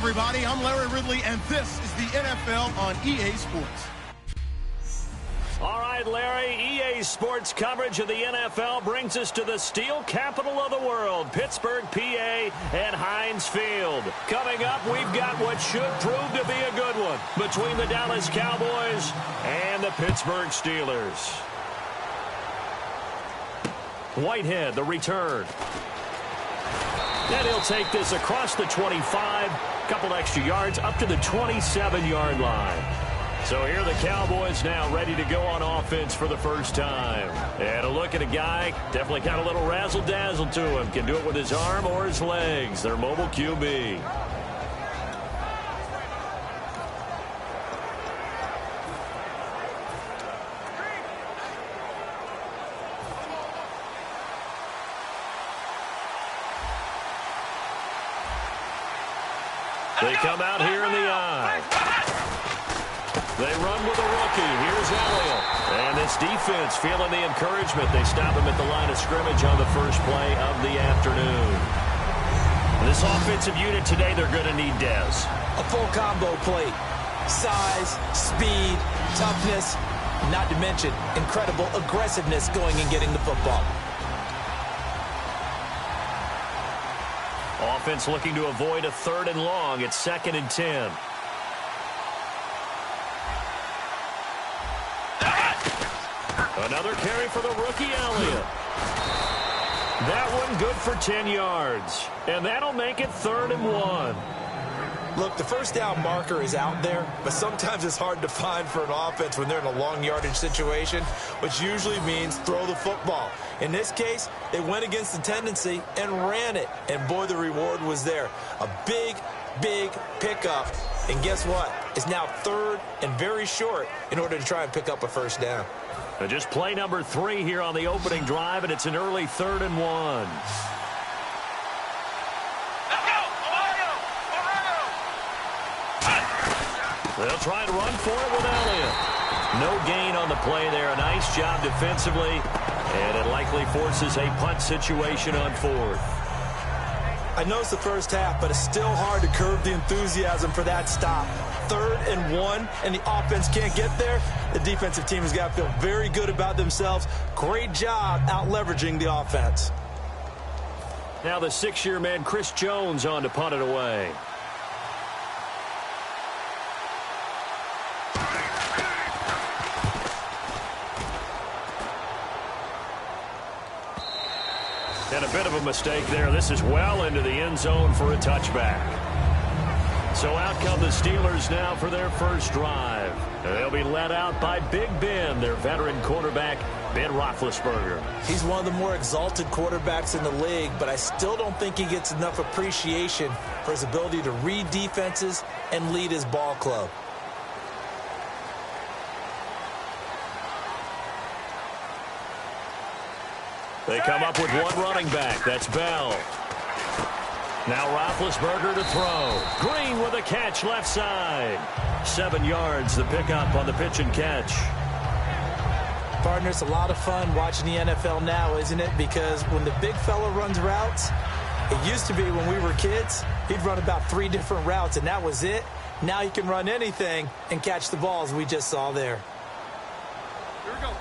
everybody. I'm Larry Ridley, and this is the NFL on EA Sports. All right, Larry, EA Sports coverage of the NFL brings us to the steel capital of the world, Pittsburgh, PA, and Heinz Field. Coming up, we've got what should prove to be a good one between the Dallas Cowboys and the Pittsburgh Steelers. Whitehead, the return. And he'll take this across the 25, couple extra yards, up to the 27-yard line. So here are the Cowboys now ready to go on offense for the first time. And a look at a guy, definitely got a little razzle-dazzle to him. Can do it with his arm or his legs. Their mobile QB. They come out here in the eye. They run with a rookie. Here's Elliott. And this defense feeling the encouragement. They stop him at the line of scrimmage on the first play of the afternoon. This offensive unit today, they're going to need Dez. A full combo plate. Size, speed, toughness, not to mention incredible aggressiveness going and getting the football. Offense looking to avoid a 3rd and long. It's 2nd and 10. Another carry for the rookie Elliott. That one good for 10 yards. And that'll make it 3rd and 1. Look, the first down marker is out there, but sometimes it's hard to find for an offense when they're in a long yardage situation, which usually means throw the football. In this case, they went against the tendency and ran it. And boy, the reward was there. A big, big pickup. And guess what? It's now 3rd and very short in order to try and pick up a first down. Just play number 3 here on the opening drive, and it's an early 3rd and 1. They'll try and run for it with Elliott. No gain on the play there. A nice job defensively, and it likely forces a punt situation on 4th. I know it's the first half, but it's still hard to curb the enthusiasm for that stop. 3rd and 1, and the offense can't get there. The defensive team has got to feel very good about themselves. Great job out leveraging the offense. Now the 6-year man Chris Jones on to punt it away. And a bit of a mistake there. This is well into the end zone for a touchback. So out come the Steelers now for their first drive. They'll be led out by Big Ben, their veteran quarterback, Ben Roethlisberger. He's one of the more exalted quarterbacks in the league, but I still don't think he gets enough appreciation for his ability to read defenses and lead his ball club. They come up with one running back. That's Bell. Now Roethlisberger to throw. Green with a catch left side. 7 yards, the pickup on the pitch and catch. Partner, it's a lot of fun watching the NFL now, isn't it? Because when the big fella runs routes, it used to be when we were kids, he'd run about 3 different routes, and that was it. Now he can run anything and catch the balls we just saw there. Here we go.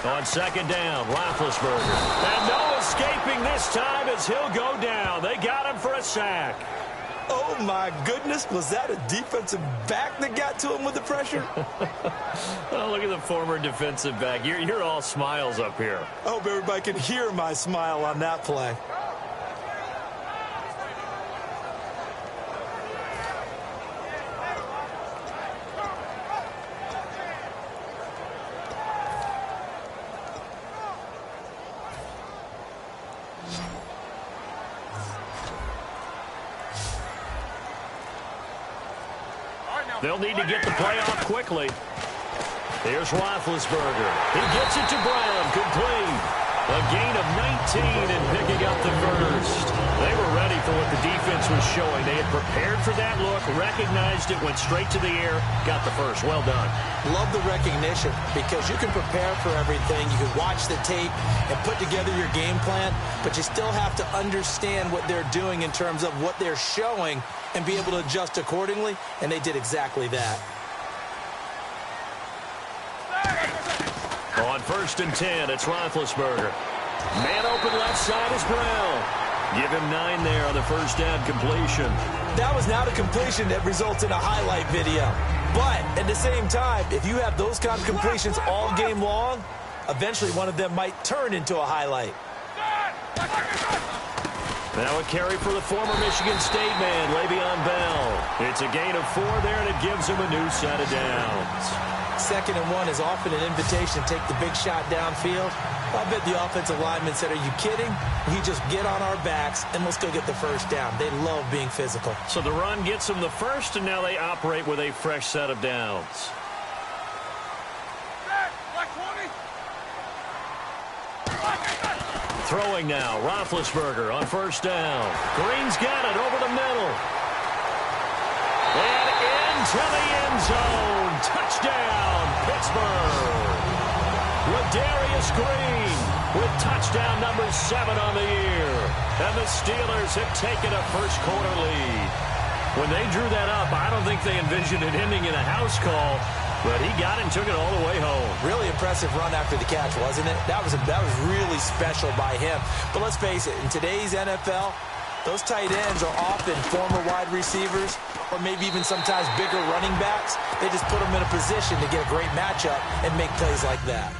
On 2nd down, Roethlisberger. And no escaping this time as he'll go down. They got him for a sack. Oh, my goodness. Was that a defensive back that got to him with the pressure? Oh, look at the former defensive back. You're all smiles up here. I hope everybody can hear my smile on that play. They'll need to get the play off quickly. Here's Roethlisberger. He gets it to Brown. Complete. A gain of 19 and picking up the first. They were ready for what the defense was showing. They had prepared for that look, recognized it, went straight to the air, got the first. Well done. Love the recognition because you can prepare for everything. You can watch the tape and put together your game plan, but you still have to understand what they're doing in terms of what they're showing and be able to adjust accordingly, and they did exactly that. On 1st and 10, it's Roethlisberger. Man open left side is Brown. Give him 9 there on the first down completion. That was not a completion that results in a highlight video. But at the same time, if you have those kind of completions all game long, eventually one of them might turn into a highlight. Now a carry for the former Michigan State man, Le'Veon Bell. It's a gain of 4 there, and it gives him a new set of downs. 2nd and 1 is often an invitation to take the big shot downfield. I bet the offensive lineman said, are you kidding? We just get on our backs and let's go get the first down. They love being physical. So the run gets them the first, and now they operate with a fresh set of downs. Throwing now, Roethlisberger on 1st down. Green's got it over the middle. And into the end zone. Touchdown, Pittsburgh. Ladarius Green with touchdown number 7 on the year. And the Steelers have taken a first-quarter lead. When they drew that up, I don't think they envisioned it ending in a house call, but he got it and took it all the way home. Really impressive run after the catch, wasn't it? That was really special by him. But let's face it, in today's NFL, those tight ends are often former wide receivers or maybe even sometimes bigger running backs. They just put them in a position to get a great matchup and make plays like that.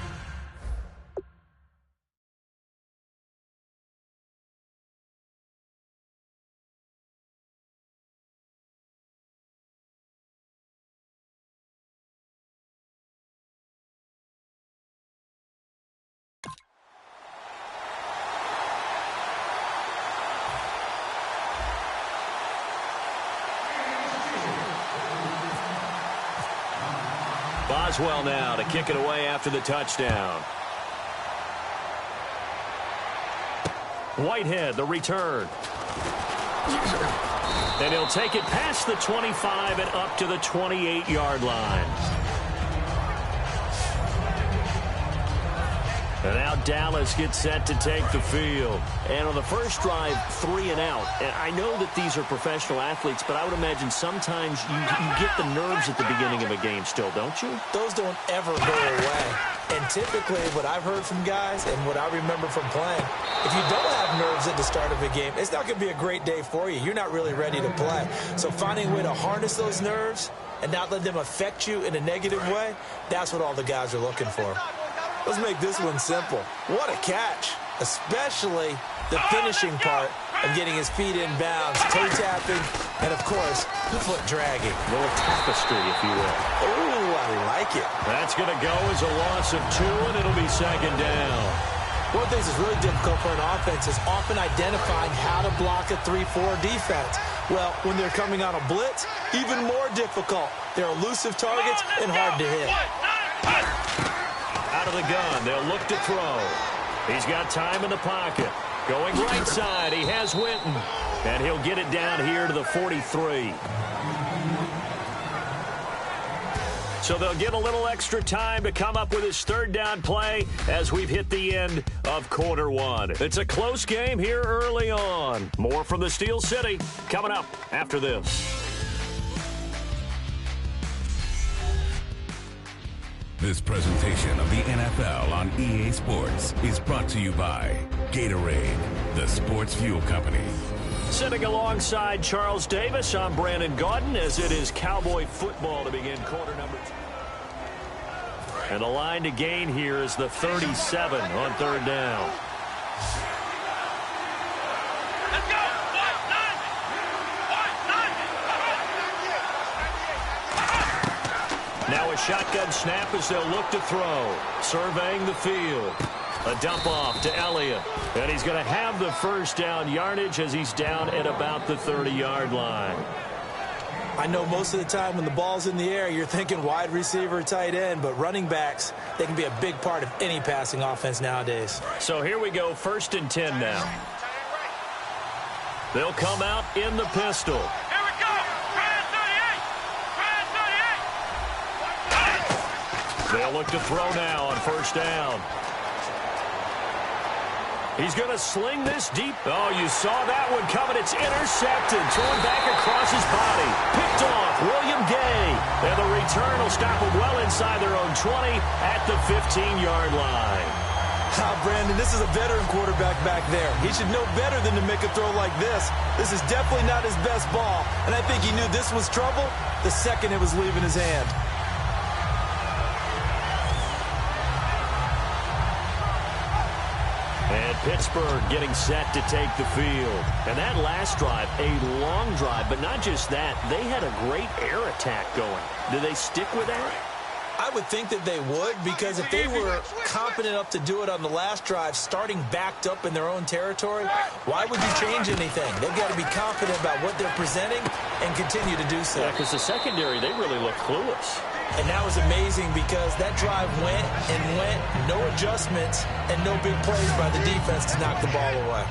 Boswell now to kick it away after the touchdown. Whitehead, the return. And he'll take it past the 25 and up to the 28-yard line. And now Dallas gets set to take the field. And on the first drive, 3 and out. And I know that these are professional athletes, but I would imagine sometimes you get the nerves at the beginning of a game still, don't you? Those don't ever go away. And typically what I've heard from guys and what I remember from playing, if you don't have nerves at the start of a game, it's not going to be a great day for you. You're not really ready to play. So finding a way to harness those nerves and not let them affect you in a negative way, that's what all the guys are looking for. Let's make this one simple. What a catch, especially the finishing part of getting his feet in bounds, toe tapping, and, of course, the foot dragging. A little tapestry, if you will. Oh, I like it. That's going to go as a loss of 2, and it'll be 2nd down. One of the things that's really difficult for an offense is often identifying how to block a 3-4 defense. Well, when they're coming on a blitz, even more difficult. They're elusive targets and hard to hit. Out of the gun, they'll look to throw. He's got time in the pocket. Going right side, he has Witten. And he'll get it down here to the 43. So they'll get a little extra time to come up with his 3rd down play as we've hit the end of quarter 1. It's a close game here early on. More from the Steel City coming up after this. This presentation of the NFL on EA Sports is brought to you by Gatorade, the sports fuel company. Sitting alongside Charles Davis, I'm Brandon Gaudin as it is Cowboy football to begin quarter number 2. And the line to gain here is the 37 on 3rd down. Let's go! Now a shotgun snap as they'll look to throw. Surveying the field. A dump off to Elliott. And he's going to have the first down yardage as he's down at about the 30-yard line. I know most of the time when the ball's in the air, you're thinking wide receiver, tight end, but running backs, they can be a big part of any passing offense nowadays. So here we go, 1st and 10 now. They'll come out in the pistol. Here we go. Brad 38. Brad 38. They'll look to throw now on first down. He's going to sling this deep. Oh, you saw that one coming. It's intercepted. Thrown back across his body. Picked off. William Gay. And the return will stop him well inside their own 20 at the 15-yard line. Brandon, this is a veteran quarterback back there. He should know better than to make a throw like this. This is definitely not his best ball. And I think he knew this was trouble the second it was leaving his hand. And Pittsburgh getting set to take the field. And that last drive, a long drive, but not just that. They had a great air attack going. Do they stick with that? I would think that they would, because if they were confident enough to do it on the last drive, starting backed up in their own territory, why would you change anything? They've got to be confident about what they're presenting and continue to do so. Yeah, because the secondary, they really look clueless. And that was amazing because that drive went and went, no adjustments, and no big plays by the defense to knock the ball away.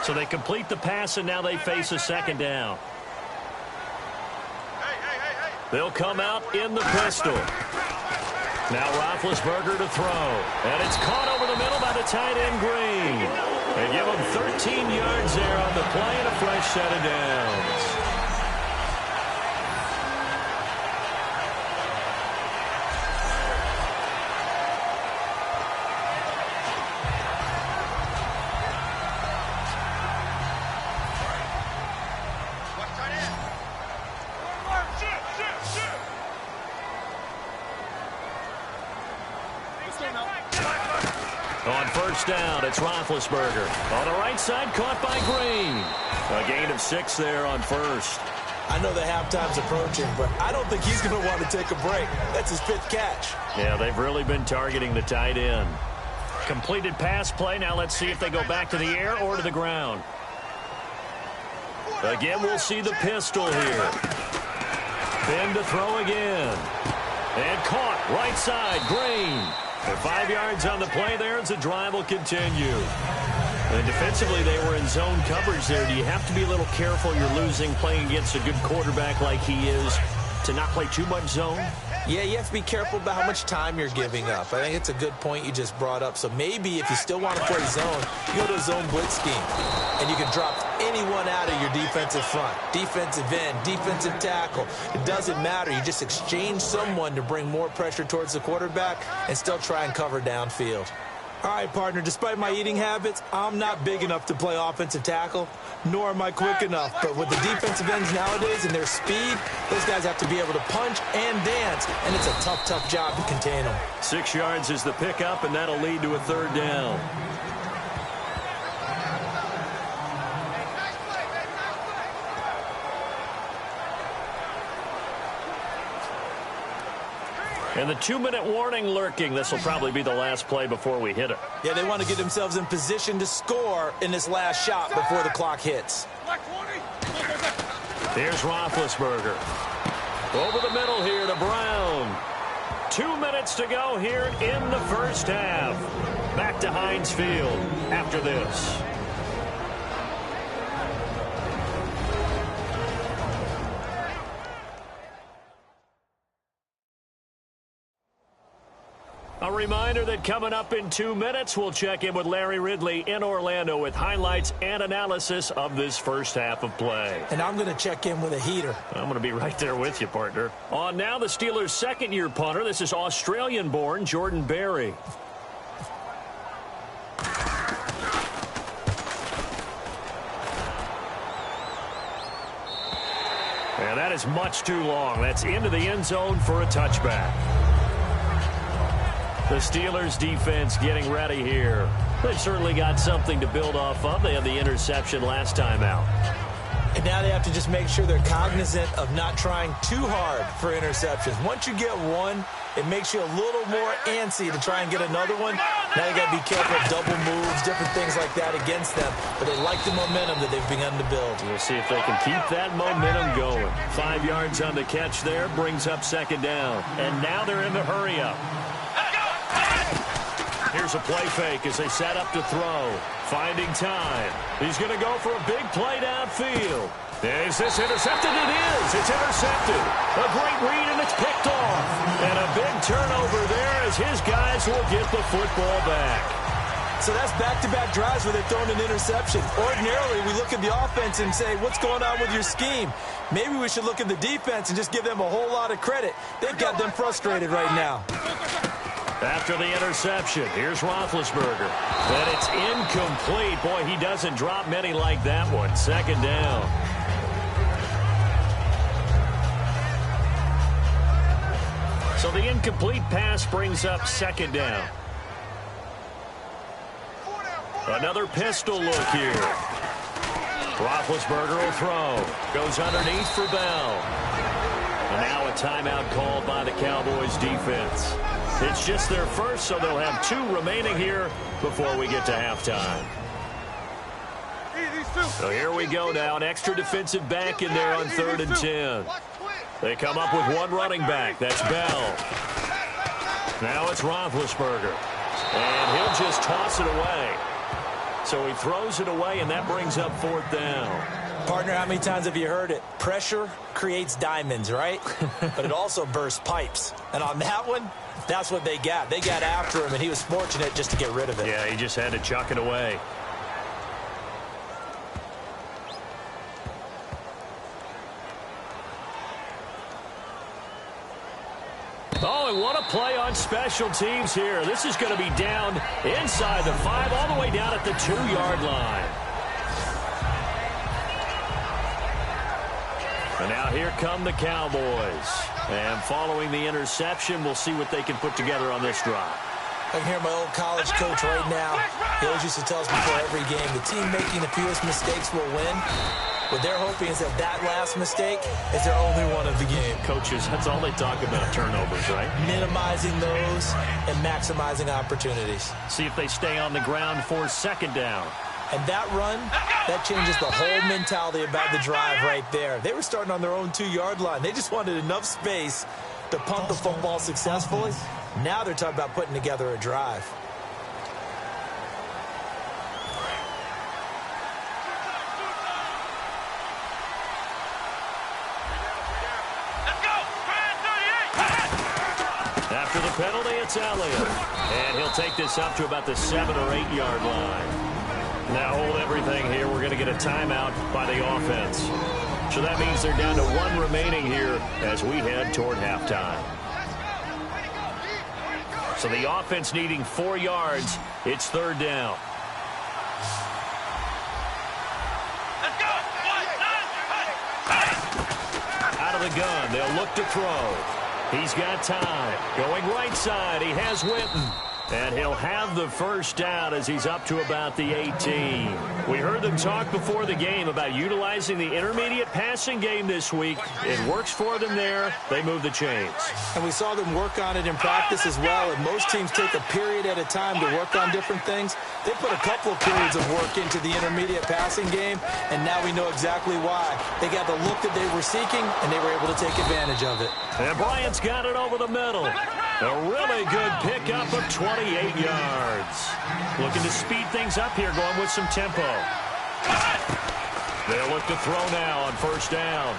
So they complete the pass, and now they face a second down. They'll come out in the pistol. Now Roethlisberger to throw. And it's caught over the middle by the tight end Green. They give him 13 yards there on the play and a fresh set of downs. On first down, it's Roethlisberger. On the right side, caught by Green. A gain of 6 there on first. I know the halftime's approaching, but I don't think he's going to want to take a break. That's his 5th catch. Yeah, they've really been targeting the tight end. Completed pass play. Now let's see if they go back to the air or to the ground. Again, we'll see the pistol here. Then to throw again. And caught right side, Green. And 5 yards on the play there as the drive will continue. And defensively, they were in zone coverage there. Do you have to be a little careful? You're losing playing against a good quarterback like he is to not play too much zone? Yeah, you have to be careful about how much time you're giving up. I think it's a good point you just brought up. So maybe if you still want to play zone, you go to a zone blitz scheme. And you can drop anyone out of your defensive front. Defensive end, defensive tackle. It doesn't matter. You just exchange someone to bring more pressure towards the quarterback and still try and cover downfield. All right, partner, despite my eating habits, I'm not big enough to play offensive tackle, nor am I quick enough. But with the defensive ends nowadays and their speed, those guys have to be able to punch and dance, and it's a tough, tough job to contain them. 6 yards is the pickup, and that'll lead to a third down. And the 2-minute warning lurking. This will probably be the last play before we hit it. Yeah, they want to get themselves in position to score in this last shot before the clock hits. Here's Roethlisberger. Over the middle here to Brown. 2 minutes to go here in the first half. Back to Heinz Field after this. A reminder that coming up in 2 minutes, we'll check in with Larry Ridley in Orlando with highlights and analysis of this first half of play. And I'm going to check in with a heater. I'm going to be right there with you, partner. On now, the Steelers' second-year punter. This is Australian-born Jordan Berry. And that is much too long. That's into the end zone for a touchback. The Steelers' defense getting ready here. They've certainly got something to build off of. They had the interception last time out. And now they have to just make sure they're cognizant of not trying too hard for interceptions. Once you get one, it makes you a little more antsy to try and get another one. Now you got to be careful of double moves, different things like that against them. But they like the momentum that they've begun to build. We'll see if they can keep that momentum going. 5 yards on the catch there, brings up second down. And now they're in the hurry-up. Here's a play fake as they set up to throw. Finding time. He's going to go for a big play downfield. Is this intercepted? It is. It's intercepted. A great read, and it's picked off. And a big turnover there as his guys will get the football back. So that's back-to-back drives where they've thrown an interception. Ordinarily, we look at the offense and say, what's going on with your scheme? Maybe we should look at the defense and just give them a whole lot of credit. They've got them frustrated right now. After the interception, here's Roethlisberger. And it's incomplete. Boy, he doesn't drop many like that one. Second down. So the incomplete pass brings up second down. Another pistol look here. Roethlisberger will throw. Goes underneath for Bell. And now a timeout called by the Cowboys defense. It's just their first, so they'll have 2 remaining here before we get to halftime. So here we go now. An extra defensive back in there on 3rd and 10. They come up with 1 running back. That's Bell. Now it's Roethlisberger. And he'll just toss it away. So he throws it away, and that brings up 4th down. Partner, how many times have you heard it? Pressure creates diamonds, right? But it also bursts pipes. And on that one, that's what they got. They got after him, and he was fortunate just to get rid of it. Yeah, he just had to chuck it away. Oh, and what a play on special teams here. This is going to be down inside the 5, all the way down at the 2-yard line. And now here come the Cowboys. And following the interception, we'll see what they can put together on this drive. I can hear my old college coach right now. He always used to tell us before every game, the team making the fewest mistakes will win. What they're hoping is that that last mistake is their only one of the game. Coaches, that's all they talk about, turnovers, right? Minimizing those and maximizing opportunities. See if they stay on the ground for second down. And that run, that changes the whole mentality about the drive right there. They were starting on their own 2-yard line. They just wanted enough space to punt the football successfully. Now they're talking about putting together a drive. After the penalty, it's Elliott. And he'll take this up to about the 7- or 8-yard line. Now hold everything here. We're going to get a timeout by the offense. So that means they're down to 1 remaining here as we head toward halftime. So the offense needing 4 yards. It's 3rd down. Out of the gun. They'll look to throw. He's got time. Going right side. He has Witten. And he'll have the first down as he's up to about the 18. We heard them talk before the game about utilizing the intermediate passing game this week. It works for them there. They move the chains. And we saw them work on it in practice as well. And most teams take a period at a time to work on different things. They put a couple of periods of work into the intermediate passing game, and now we know exactly why. They got the look that they were seeking, and they were able to take advantage of it. And Bryant's got it over the middle. A really good pickup of 28 yards. Looking to speed things up here, going with some tempo. They'll look to throw now on first down.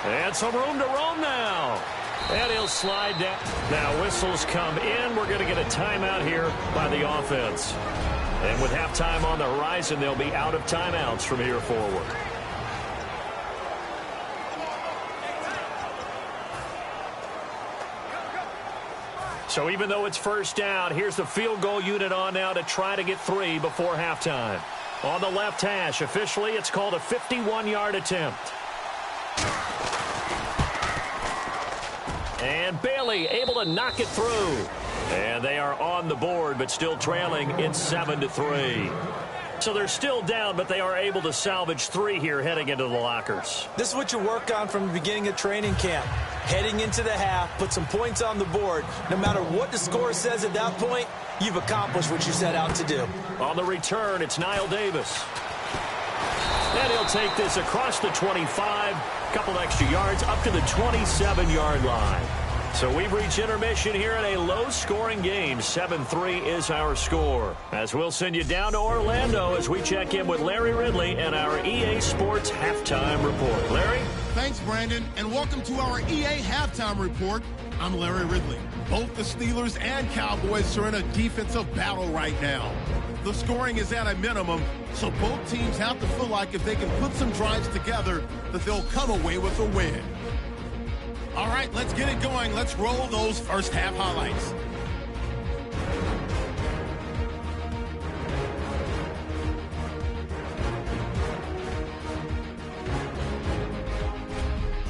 And some room to roam now. And he'll slide down. Now whistles come in. We're going to get a timeout here by the offense. And with halftime on the horizon, they'll be out of timeouts from here forward. So even though it's first down, here's the field goal unit on now to try to get 3 before halftime. On the left hash, officially, it's called a 51-yard attempt. And Bailey able to knock it through. And they are on the board, but still trailing. It's 7-3. So they're still down, but they are able to salvage 3 here heading into the lockers. This is what you work on from the beginning of training camp. Heading into the half, put some points on the board. No matter what the score says at that point, you've accomplished what you set out to do. On the return, it's Niall Davis. And he'll take this across the 25, couple extra yards up to the 27-yard line. So we've reached intermission here in a low-scoring game. 7-3 is our score. As we'll send you down to Orlando as we check in with Larry Ridley and our EA Sports Halftime Report. Larry? Thanks, Brandon, and welcome to our EA Halftime Report. I'm Larry Ridley. Both the Steelers and Cowboys are in a defensive battle right now. The scoring is at a minimum, so both teams have to feel like if they can put some drives together, that they'll come away with a win. All right, let's get it going. Let's roll those first half highlights.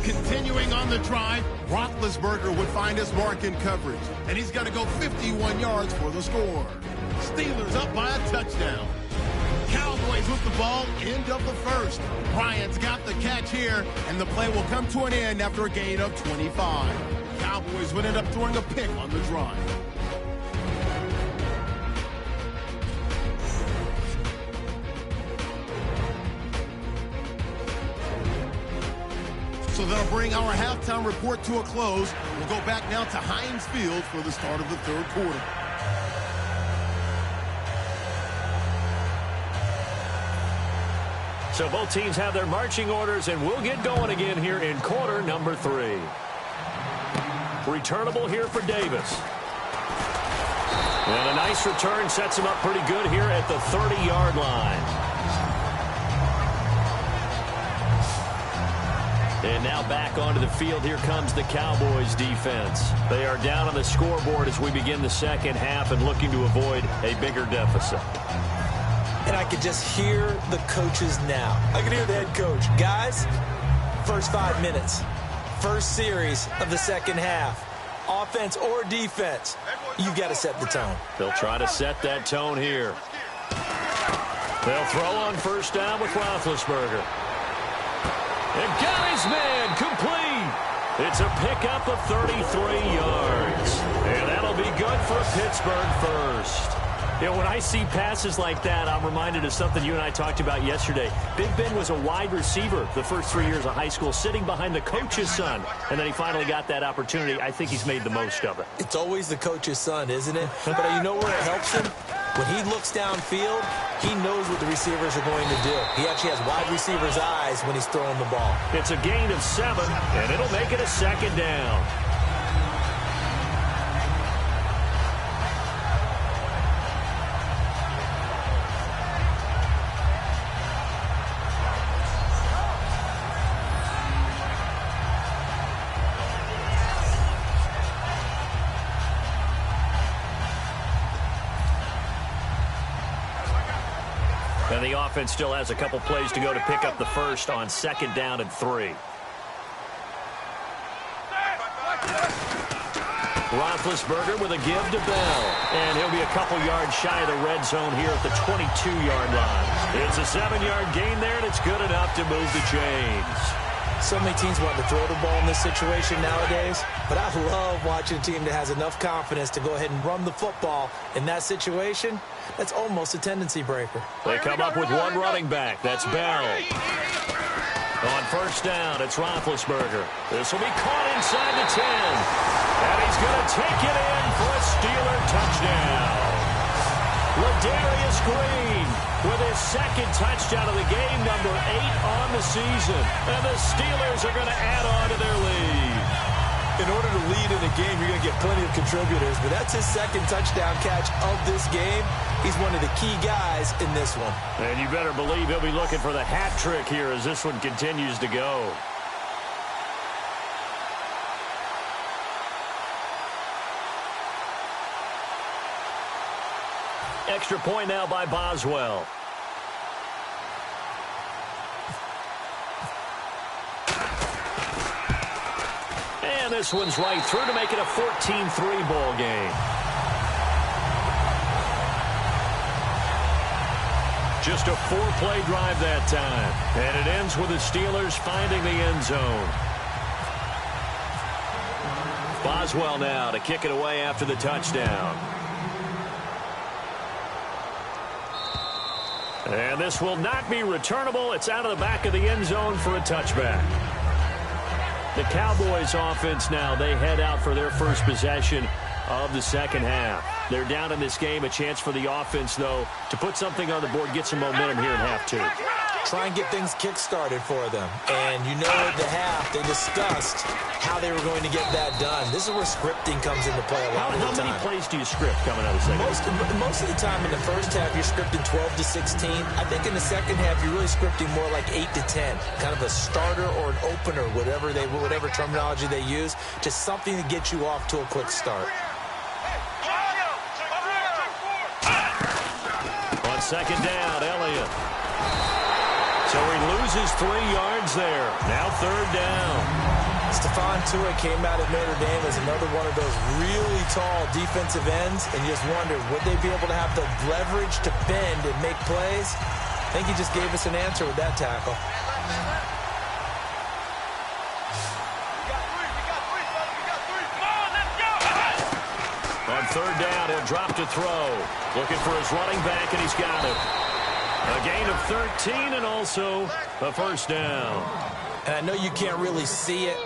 Continuing on the drive, Roethlisberger would find his mark in coverage, and he's going to go 51 yards for the score. Steelers up by a touchdown. Cowboys with the ball, end of the first. Bryant's got the catch here, and the play will come to an end after a gain of 25. Cowboys would end up throwing a pick on the drive. So that'll bring our halftime report to a close. We'll go back now to Heinz Field for the start of the third quarter. So both teams have their marching orders, and we'll get going again here in quarter number 3. Returnable here for Davis. And a nice return sets him up pretty good here at the 30-yard line. And now back onto the field. Here comes the Cowboys defense. They are down on the scoreboard as we begin the second half and looking to avoid a bigger deficit. And I could just hear the coaches now. I can hear the head coach. Guys, first 5 minutes, first series of the second half, offense or defense, you've got to set the tone. They'll try to set that tone here. They'll throw on first down with Roethlisberger. And got his man complete. It's a pickup of 33 yards. And that'll be good for Pittsburgh first. You know, when I see passes like that, I'm reminded of something you and I talked about yesterday. Big Ben was a wide receiver the first 3 years of high school, sitting behind the coach's son. And then he finally got that opportunity. I think he's made the most of it. It's always the coach's son, isn't it? But you know where it helps him? When he looks downfield, he knows what the receivers are going to do. He actually has wide receivers' eyes when he's throwing the ball. It's a gain of 7, and it'll make it a second down. And the offense still has a couple plays to go to pick up the first on second down and 3. Roethlisberger with a give to Bell. And he'll be a couple yards shy of the red zone here at the 22-yard line. It's a 7-yard gain there, and it's good enough to move the chains. So many teams want to throw the ball in this situation nowadays, but I love watching a team that has enough confidence to go ahead and run the football in that situation. That's almost a tendency breaker. They come up with one running back. That's Bell. On first down, it's Roethlisberger. This will be caught inside the 10. And he's going to take it in for a Steeler touchdown. Ladarius Green with his second touchdown of the game, number 8 on the season. And the Steelers are going to add on to their lead. In order to lead in a game, you're going to get plenty of contributors, but that's his second touchdown catch of this game. He's one of the key guys in this one. And you better believe he'll be looking for the hat trick here as this one continues to go. Extra point now by Boswell. And this one's right through to make it a 14-3 ball game. Just a 4-play drive that time. And it ends with the Steelers finding the end zone. Boswell now to kick it away after the touchdown. And this will not be returnable. It's out of the back of the end zone for a touchback. The Cowboys offense now, they head out for their first possession of the second half. They're down in this game. A chance for the offense, though, to put something on the board, get some momentum here in half two. Try and get things kick-started for them. And you know at the half, they discussed how they were going to get that done. This is where scripting comes into play a lot of the time. How many plays do you script coming out of the second? Most of the time in the first half, you're scripting 12 to 16. I think in the second half, you're really scripting more like 8 to 10. Kind of a starter or an opener, whatever terminology they use, just something to get you off to a quick start. On second down, Elliott. So he loses 3 yards there. Now third down. Stephon Tuitt came out of Notre Dame as another one of those really tall defensive ends, and you just wondered, would they be able to have the leverage to bend and make plays? I think he just gave us an answer with that tackle. On third down, he'll drop to throw. Looking for his running back, and he's got it. A gain of 13 and also a first down. And I know you can't really see it,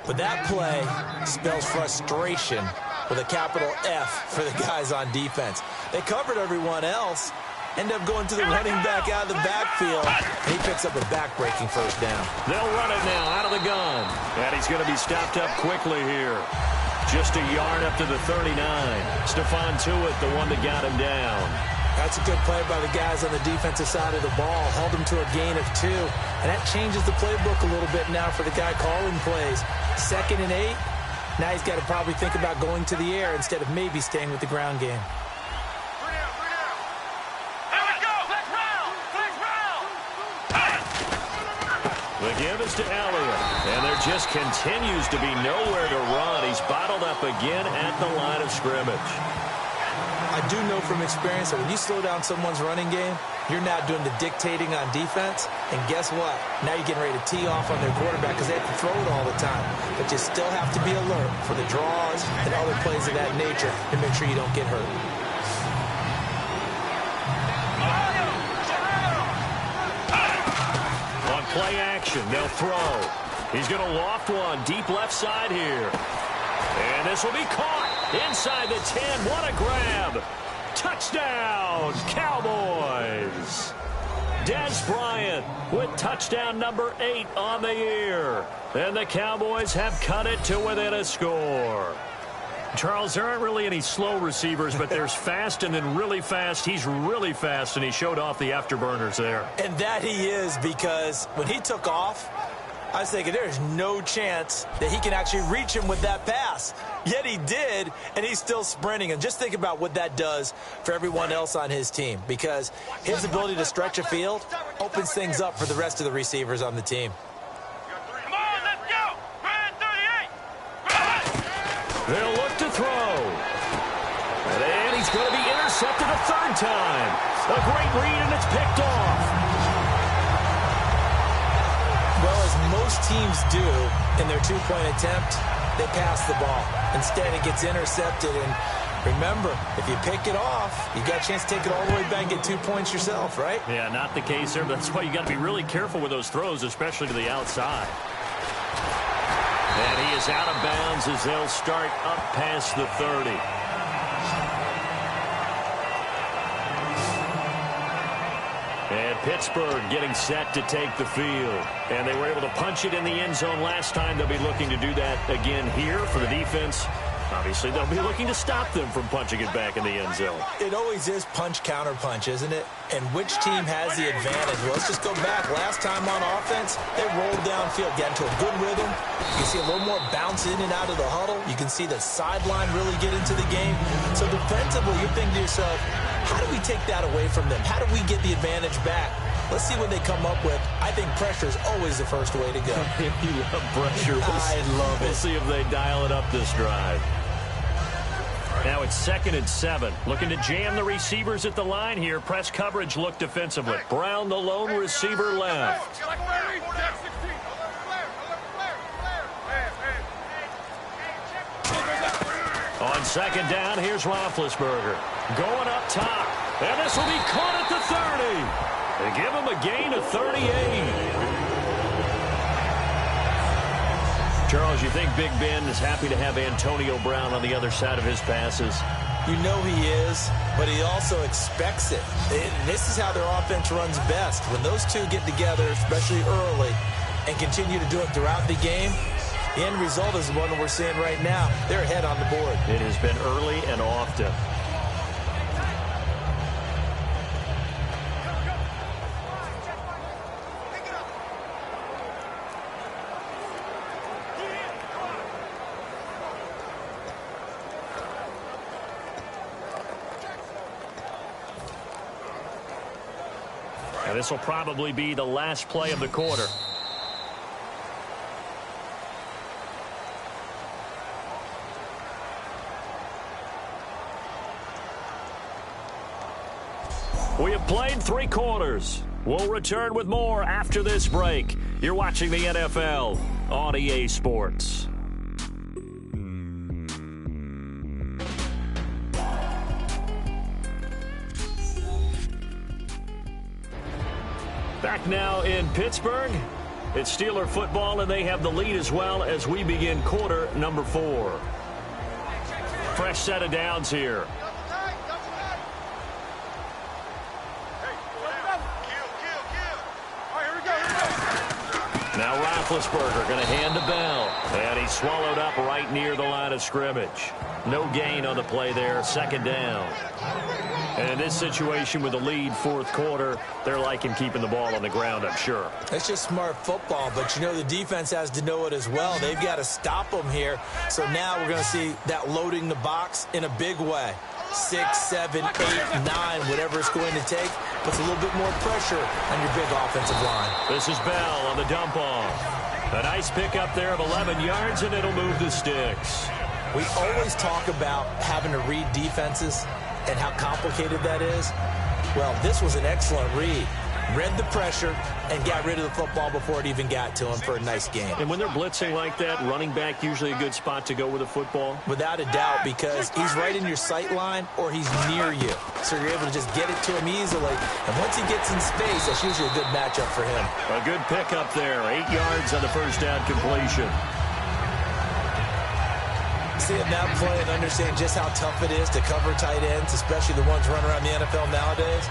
but that play spells frustration with a capital F for the guys on defense. They covered everyone else, end up going to the running back out of the backfield, and he picks up a back-breaking first down. They'll run it now out of the gun. And he's going to be stopped up quickly here. Just a yard up to the 39. Stephon Tuitt, the one that got him down. That's a good play by the guys on the defensive side of the ball. Held him to a gain of 2. And that changes the playbook a little bit now for the guy calling plays. 2nd and 8. Now he's got to probably think about going to the air instead of maybe staying with the ground game. The give is to Elliott, and there just continues to be nowhere to run. He's bottled up again at the line of scrimmage. I do know from experience that when you slow down someone's running game, you're not doing the dictating on defense, and guess what? Now you're getting ready to tee off on their quarterback because they have to throw it all the time. But you still have to be alert for the draws and other plays of that nature to make sure you don't get hurt. Play action. They'll throw. He's going to loft one deep left side here. And this will be caught inside the 10. What a grab. Touchdown, Cowboys. Dez Bryant with touchdown number 8 on the year. And the Cowboys have cut it to within a score. Charles, there aren't really any slow receivers, but there's fast and then really fast. He's really fast, and he showed off the afterburners there. And that he is, because when he took off, I was thinking there's no chance that he can actually reach him with that pass. Yet he did, and he's still sprinting. And just think about what that does for everyone else on his team, because his ability to stretch a field opens things up for the rest of the receivers on the team. They'll look to throw. And he's going to be intercepted a 3rd time. A great read, and it's picked off. Well, as most teams do in their 2-point attempt, they pass the ball. Instead, it gets intercepted. And remember, if you pick it off, you got a chance to take it all the way back and get 2 points yourself, right? Yeah, not the case there. But that's why you got to be really careful with those throws, especially to the outside. And he is out of bounds as they'll start up past the 30. And Pittsburgh getting set to take the field. And they were able to punch it in the end zone last time. They'll be looking to do that again here for the defense. Obviously, they'll be looking to stop them from punching it back in the end zone. It always is punch-counter-punch, isn't it? And which team has the advantage? Well, let's just go back. Last time on offense, they rolled downfield, got into a good rhythm. You can see a little more bounce in and out of the huddle. You can see the sideline really get into the game. So defensively, you're thinking to yourself, how do we take that away from them? How do we get the advantage back? Let's see what they come up with. I think pressure is always the first way to go. You love pressure. I love it. We'll see if they dial it up this drive. Now it's 2nd and 7. Looking to jam the receivers at the line here. Press coverage look defensively. Brown, the lone receiver, left. On 2nd down, here's Roethlisberger. Going up top. And this will be caught at the 30. They give him a gain of 38. Charles, you think Big Ben is happy to have Antonio Brown on the other side of his passes? You know he is, but he also expects it. This is how their offense runs best. When those two get together, especially early, and continue to do it throughout the game, the end result is the one we're seeing right now. They're ahead on the board. It has been early and often. And this will probably be the last play of the quarter. We have played 3 quarters. We'll return with more after this break. You're watching the NFL on EA Sports. Back now in Pittsburgh. It's Steeler football, and they have the lead as well as we begin quarter number 4. Fresh set of downs here. Now Roethlisberger going to hand to Bell. And he's swallowed up right near the line of scrimmage. No gain on the play there. 2nd down. And in this situation with the lead 4th quarter, they're liking keeping the ball on the ground, I'm sure. That's just smart football, but you know the defense has to know it as well. They've got to stop them here. So now we're going to see that loading the box in a big way. 6, 7, 8, 9, whatever it's going to take, puts a little bit more pressure on your big offensive line. This is Bell on the dump off. A nice pickup there of 11 yards, and it'll move the sticks. We always talk about having to read defenses and how complicated that is. Well, this was an excellent read. Read the pressure and got rid of the football before it even got to him for a nice game. And when they're blitzing like that, running back usually a good spot to go with the football? Without a doubt, because he's right in your sight line or he's near you. So you're able to just get it to him easily. And once he gets in space, that's usually a good matchup for him. A good pickup there. 8 yards on the first down completion. Seeing that play and understanding just how tough it is to cover tight ends, especially the ones running around the NFL nowadays,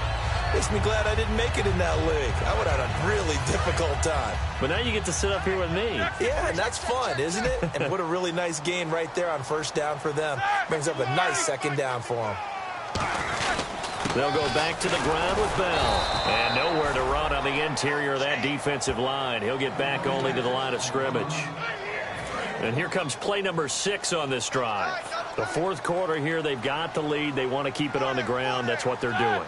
makes me glad I didn't make it in that league. I would have had a really difficult time. But now you get to sit up here with me. Yeah, and that's fun, isn't it? And what a really nice gain right there on 1st down for them. Brings up a nice 2nd down for them. They'll go back to the ground with Bell. And nowhere to run on the interior of that defensive line. He'll get back only to the line of scrimmage. And here comes play number 6 on this drive. The 4th quarter here, they've got the lead. They want to keep it on the ground. That's what they're doing.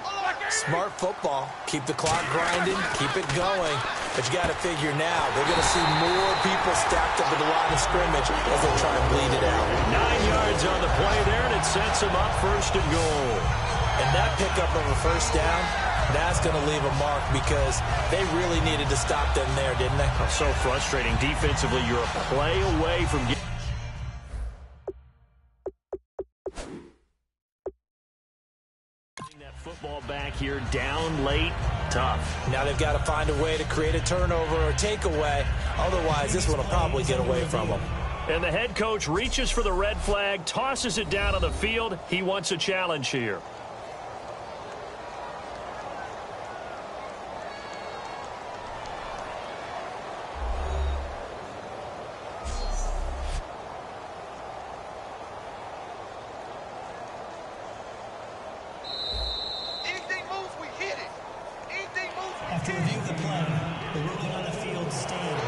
Smart football. Keep the clock grinding. Keep it going. But you got to figure now, they're going to see more people stacked up at the line of scrimmage as they try and bleed it out. 9 yards on the play there, and it sets them up 1st and goal. And that pickup of a 1st down, that's going to leave a mark because they really needed to stop them there, didn't they? Oh, so frustrating. Defensively, you're a play away from getting that football back here down late. Tough. Now they've got to find a way to create a turnover or takeaway. Otherwise, this one will probably get away from them. And the head coach reaches for the red flag, tosses it down on the field. He wants a challenge here. To review the play, the ruling on the field stands.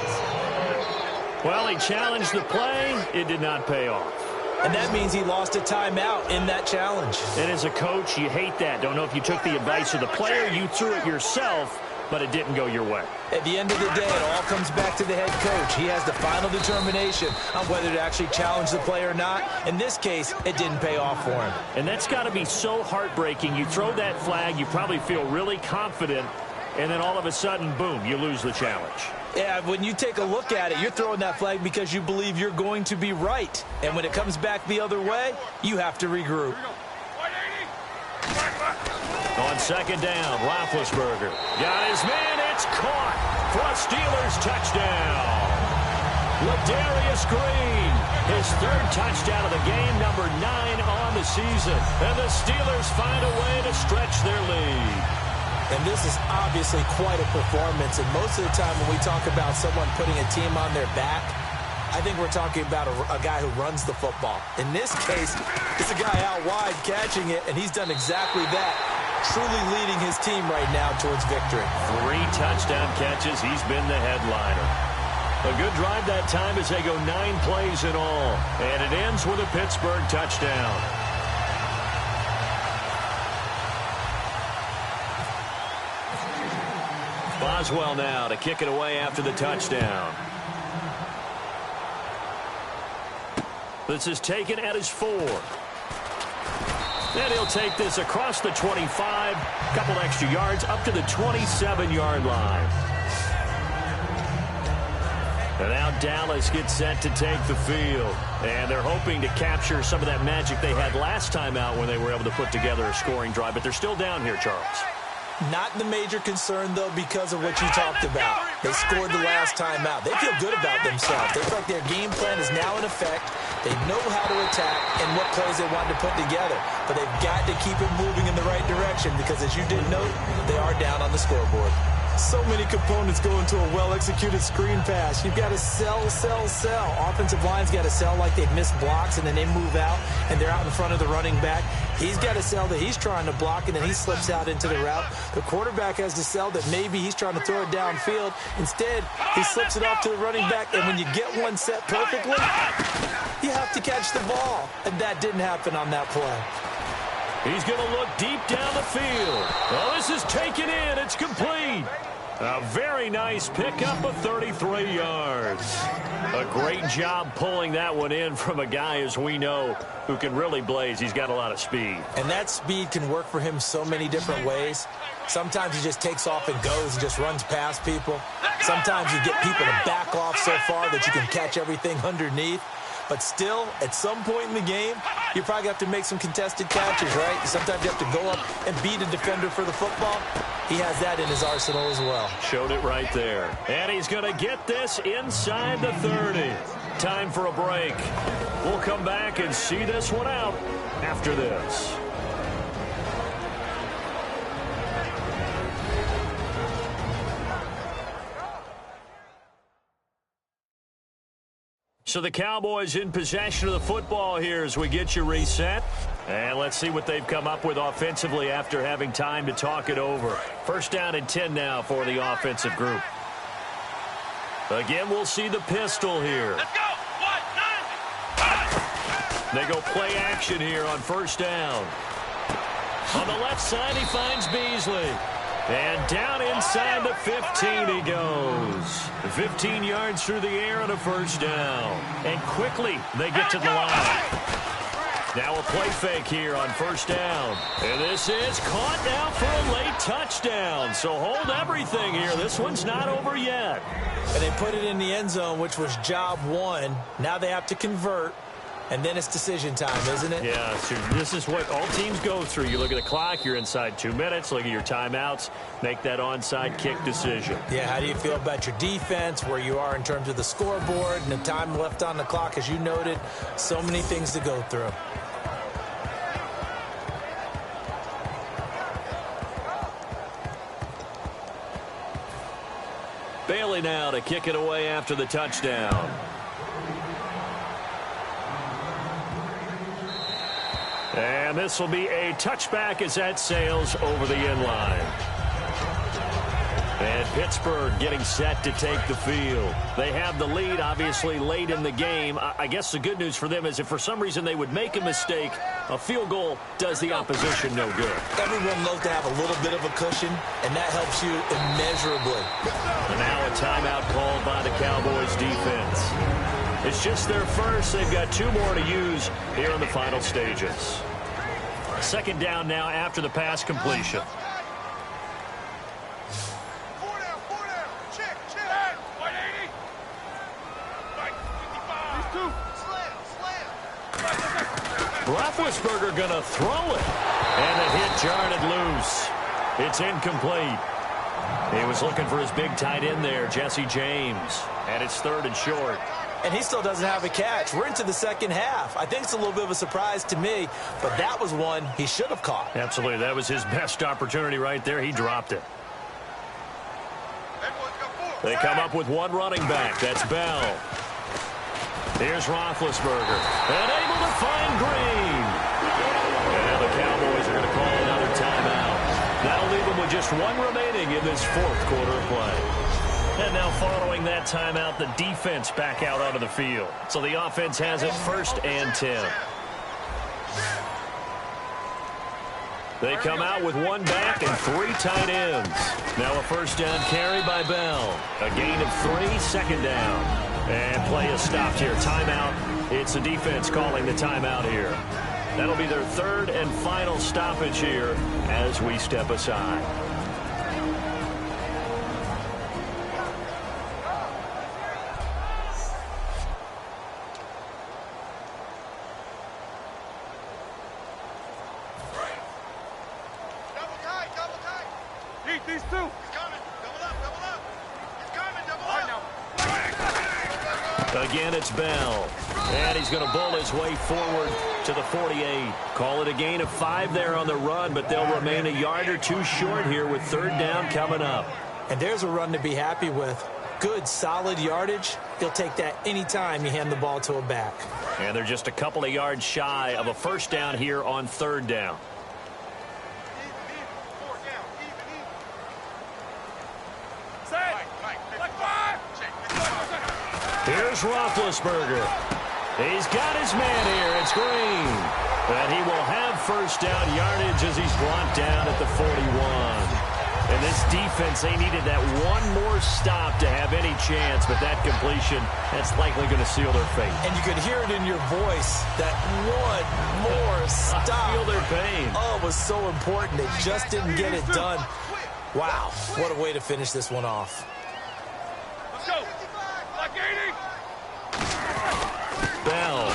Well, he challenged the play. It did not pay off. And that means he lost a timeout in that challenge. And as a coach, you hate that. Don't know if you took the advice of the player, you threw it yourself, but it didn't go your way. At the end of the day, it all comes back to the head coach. He has the final determination on whether to actually challenge the play or not. In this case, it didn't pay off for him. And that's got to be so heartbreaking. You throw that flag, you probably feel really confident, and then all of a sudden, boom, you lose the challenge. Yeah, when you take a look at it, you're throwing that flag because you believe you're going to be right. And when it comes back the other way, you have to regroup. On second down, Roethlisberger got his man. It's caught for a Steelers touchdown. Ladarius Green, his third touchdown of the game, number 9 on the season. And the Steelers find a way to stretch their lead. And this is obviously quite a performance. And most of the time when we talk about someone putting a team on their back, I think we're talking about a guy who runs the football. In this case, it's a guy out wide catching it, and he's done exactly that, truly leading his team right now towards victory. 3 touchdown catches. He's been the headliner. A good drive that time as they go 9 plays in all. And it ends with a Pittsburgh touchdown. Boswell now to kick it away after the touchdown. This is taken at his 4. And he'll take this across the 25, couple extra yards up to the 27-yard line. And now Dallas gets set to take the field. And they're hoping to capture some of that magic they had last time out when they were able to put together a scoring drive. But they're still down here, Charles. Not the major concern, though, because of what you talked about. They scored the last time out. They feel good about themselves. They feel like their game plan is now in effect. They know how to attack and what plays they want to put together. But they've got to keep it moving in the right direction because, as you did note, they are down on the scoreboard. So many components go into a well-executed screen pass. You've got to sell. Offensive line's got to sell like they've missed blocks, and then they move out, and they're out in front of the running back. He's got to sell that he's trying to block, and then he slips out into the route. The quarterback has to sell that maybe he's trying to throw it downfield. Instead, he slips it off to the running back, and when you get one set perfectly, you have to catch the ball. And that didn't happen on that play. He's going to look deep down the field. Oh, this is taken in. It's complete. A very nice pickup of 33 yards. A great job pulling that one in from a guy, as we know, who can really blaze. He's got a lot of speed. And that speed can work for him so many different ways. Sometimes he just takes off and goes and just runs past people. Sometimes you get people to back off so far that you can catch everything underneath. But still, at some point in the game, you probably have to make some contested catches, right? Sometimes you have to go up and beat a defender for the football. He has that in his arsenal as well. Showed it right there. And he's going to get this inside the 30. Time for a break. We'll come back and see this one out after this. So the Cowboys in possession of the football here as we get you reset. And let's see what they've come up with offensively after having time to talk it over. First down and 10 now for the offensive group. Again, we'll see the pistol here. Let's go. 1, 9. They go play action here on first down. On the left side, he finds Beasley. And down inside the 15 he goes. 15 yards through the air on a first down. And quickly they get to the line. Now a play fake here on first down. And this is caught now for a late touchdown. So hold everything here. This one's not over yet. And they put it in the end zone, which was job 1. Now they have to convert. And then it's decision time, isn't it? Yeah, so this is what all teams go through. You look at the clock, you're inside 2 minutes, look at your timeouts, make that onside kick decision. Yeah, how do you feel about your defense, where you are in terms of the scoreboard, and the time left on the clock, as you noted, so many things to go through. Bailey now to kick it away after the touchdown. And this will be a touchback as that sails over the end line. And Pittsburgh getting set to take the field. They have the lead, obviously, late in the game. I guess the good news for them is if for some reason they would make a mistake, a field goal does the opposition no good. Everyone loves to have a little bit of a cushion, and that helps you immeasurably. And now a timeout called by the Cowboys defense. It's just their first. They've got 2 more to use here in the final stages. Second down now after the pass completion. Roethlisberger going to throw it. And the hit jarred it loose. It's incomplete. He was looking for his big tight end there, Jesse James. And it's 3rd and short. And he still doesn't have a catch. We're into the second half. I think it's a little bit of a surprise to me, but that was one he should have caught. Absolutely. That was his best opportunity right there. He dropped it. They come up with 1 running back. That's Bell. Here's Roethlisberger. And able to find Green. And the Cowboys are going to call another timeout. That'll leave them with just 1 remaining in this 4th quarter of play. And now following that timeout, the defense back out onto the field. So the offense has it 1st and 10. They come out with 1 back and 3 tight ends. Now a 1st down carry by Bell. A gain of 3, 2nd down. And play is stopped here. Timeout. It's the defense calling the timeout here. That'll be their 3rd and final stoppage here as we step aside. These 2. He's coming. Double up. He's coming, double up. Again, it's Bell. And he's going to bull his way forward to the 48. Call it a gain of 5 there on the run, but they'll remain a yard or 2 short here with 3rd down coming up. And there's a run to be happy with. Good, solid yardage. He'll take that anytime you hand the ball to a back. And they're just a couple of yards shy of a 1st down here on 3rd down. Here's Roethlisberger. He's got his man here. It's Green. And he will have 1st down yardage as he's brought down at the 41. And this defense, they needed that 1 more stop to have any chance, but that completion, that's likely going to seal their fate. And you could hear it in your voice, that 1 more stop. I feel their pain. Oh, it was so important. They just didn't get it done. Wow, what a way to finish this one off. Let's go. Bell.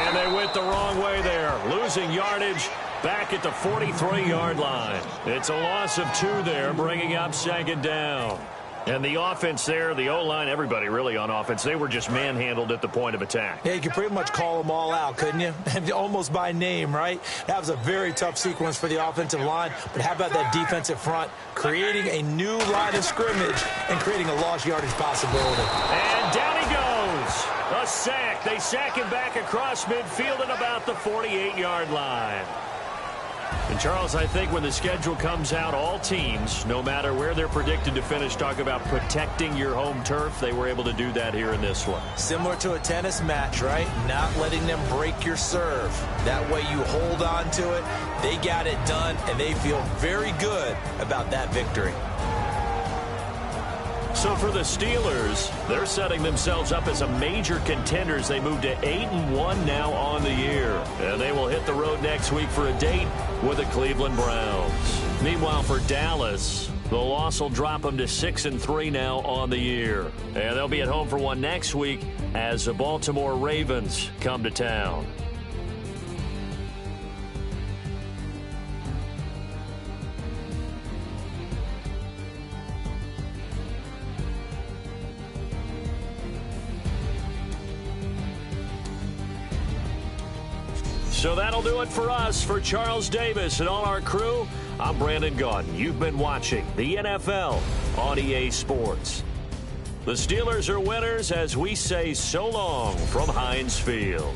And they went the wrong way there. Losing yardage back at the 43-yard line. It's a loss of 2 there, bringing up 2nd down. And the offense there, the O-line, everybody really on offense, they were just manhandled at the point of attack. Yeah, you could pretty much call them all out, couldn't you? Almost by name, right? That was a very tough sequence for the offensive line. But how about that defensive front, creating a new line of scrimmage and creating a lost yardage possibility. And down he goes. A sack. They sack him back across midfield at about the 48-yard line. And, Charles, I think when the schedule comes out, all teams, no matter where they're predicted to finish, talk about protecting your home turf. They were able to do that here in this one. Similar to a tennis match, right? Not letting them break your serve. That way you hold on to it. They got it done, and they feel very good about that victory. So for the Steelers, they're setting themselves up as a major contender as they move to 8-1 now on the year. And they will hit the road next week for a date with the Cleveland Browns. Meanwhile, for Dallas, the loss will drop them to 6-3 now on the year. And they'll be at home for one next week as the Baltimore Ravens come to town. So that'll do it for us. For Charles Davis and all our crew, I'm Brandon Gaudin. You've been watching the NFL on EA Sports. The Steelers are winners as we say so long from Heinz Field.